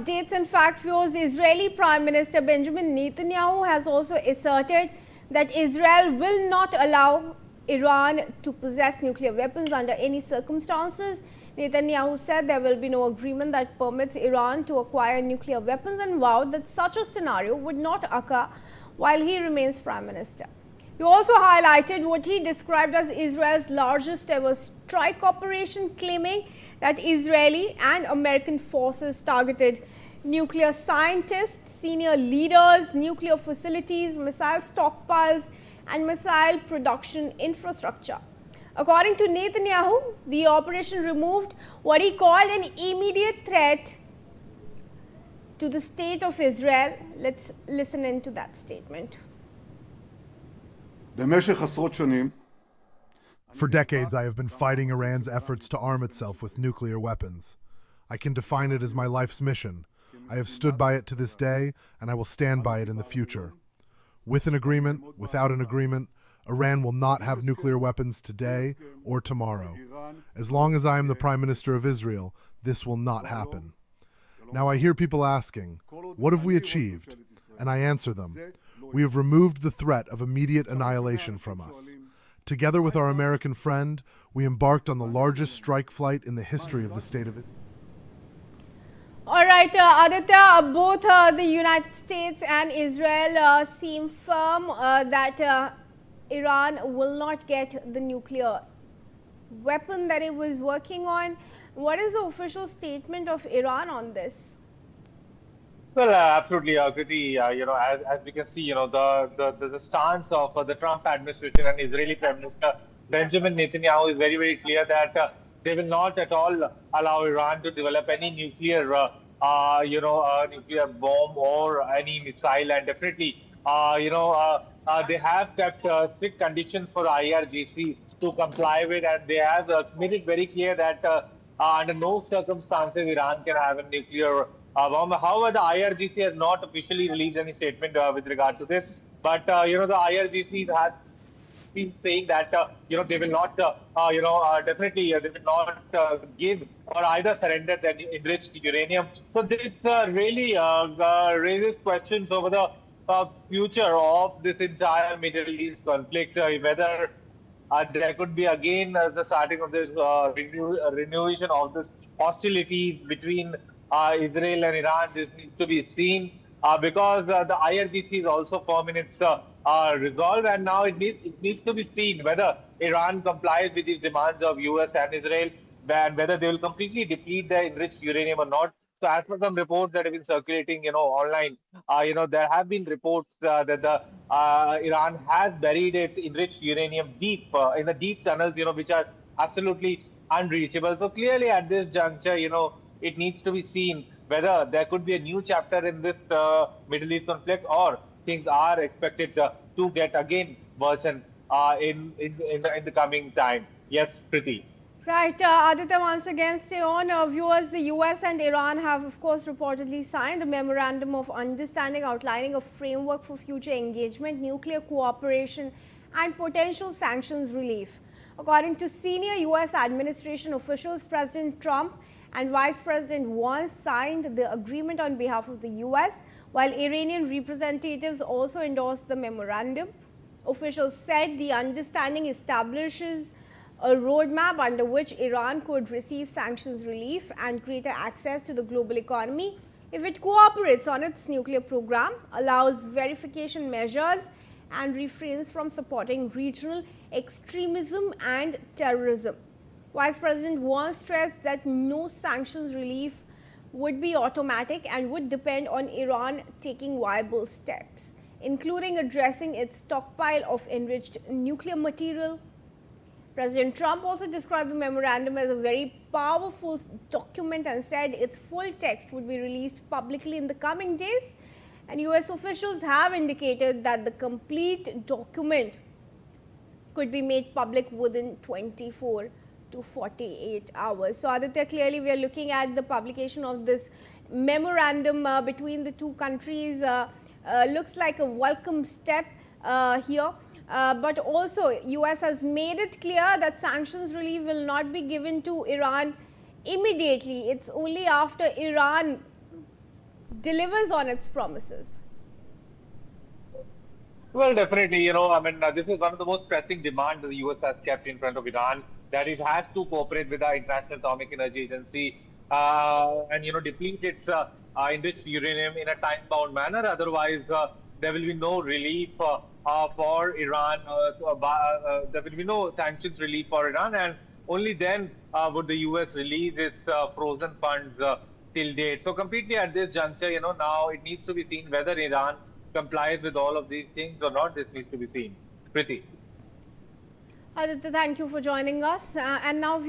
updates. In fact, viewers, Israeli Prime Minister Benjamin Netanyahu has also asserted that Israel will not allow Iran to possess nuclear weapons under any circumstances. Netanyahu said there will be no agreement that permits Iran to acquire nuclear weapons and vowed that such a scenario would not occur while he remains Prime Minister. He also highlighted what he described as Israel's largest ever strike operation, claiming that Israeli and American forces targeted nuclear scientists, senior leaders, nuclear facilities, missile stockpiles and missile production infrastructure. According to Netanyahu, the operation removed what he called an immediate threat to the state of Israel. Let's listen into that statement. For decades, I have been fighting Iran's efforts to arm itself with nuclear weapons. I can define it as my life's mission. I have stood by it to this day, and I will stand by it in the future. With an agreement, without an agreement, Iran will not have nuclear weapons today or tomorrow. As long as I am the Prime Minister of Israel, this will not happen. Now I hear people asking, what have we achieved? And I answer them, we have removed the threat of immediate annihilation from us. Together with our American friend, we embarked on the largest strike flight in the history of the state of Israel. All right, Aditya, both the United States and Israel seem firm that Iran will not get the nuclear weapon that it was working on. What is the official statement of Iran on this? Well, absolutely, Kriti. As we can see, the stance of the Trump administration and Israeli Prime Minister Benjamin Netanyahu is very, very clear that they will not at all allow Iran to develop any nuclear, nuclear bomb or any missile, and definitely, they have kept strict conditions for the IRGC to comply with, and they have made it very clear that under no circumstances Iran can have a nuclear bomb. However, the IRGC has not officially released any statement with regard to this, but the IRGC has been saying that they will not definitely they will not give or either surrender the enriched uranium. So this really raises questions over the future of this entire Middle East conflict, whether there could be again the starting of this renewation of this hostility between Israel and Iran. This needs to be seen because the IRGC is also firm in its resolve, and now it needs to be seen whether Iran complies with these demands of US and Israel, and whether they will completely deplete the enriched uranium or not. So as per some reports that have been circulating, online, there have been reports that the Iran has buried its enriched uranium deep in the deep tunnels, which are absolutely unreachable. So clearly at this juncture, it needs to be seen whether there could be a new chapter in this Middle East conflict, or things are expected to get again worsen in the coming time. Yes, Priti. Right, Aditya, once again, stay on. Viewers, the US and Iran have, of course, reportedly signed a memorandum of understanding outlining a framework for future engagement, nuclear cooperation, and potential sanctions relief. According to senior US administration officials, President Trump and Vice President Vance signed the agreement on behalf of the US, while Iranian representatives also endorsed the memorandum. Officials said the understanding establishes a roadmap under which Iran could receive sanctions relief and greater access to the global economy if it cooperates on its nuclear program, allows verification measures, and refrains from supporting regional extremism and terrorism. Vice President Vance stressed that no sanctions relief would be automatic and would depend on Iran taking viable steps, including addressing its stockpile of enriched nuclear material. President Trump also described the memorandum as a very powerful document and said its full text would be released publicly in the coming days. And US officials have indicated that the complete document could be made public within 24 to 48 hours. So, Aditya, clearly we are looking at the publication of this memorandum between the two countries. Looks like a welcome step here. But also, US has made it clear that sanctions relief will not be given to Iran immediately. It's only after Iran delivers on its promises? Well, definitely, this is one of the most pressing demands that the US has kept in front of Iran, that it has to cooperate with the International Atomic Energy Agency and, deplete its enriched uranium in a time-bound manner. Otherwise, there will be no relief for Iran. There will be no sanctions relief for Iran, and only then would the US release its frozen funds till date. So completely at this juncture, now it needs to be seen whether Iran complies with all of these things or not. This needs to be seen. Priti. Aditya, thank you for joining us. And now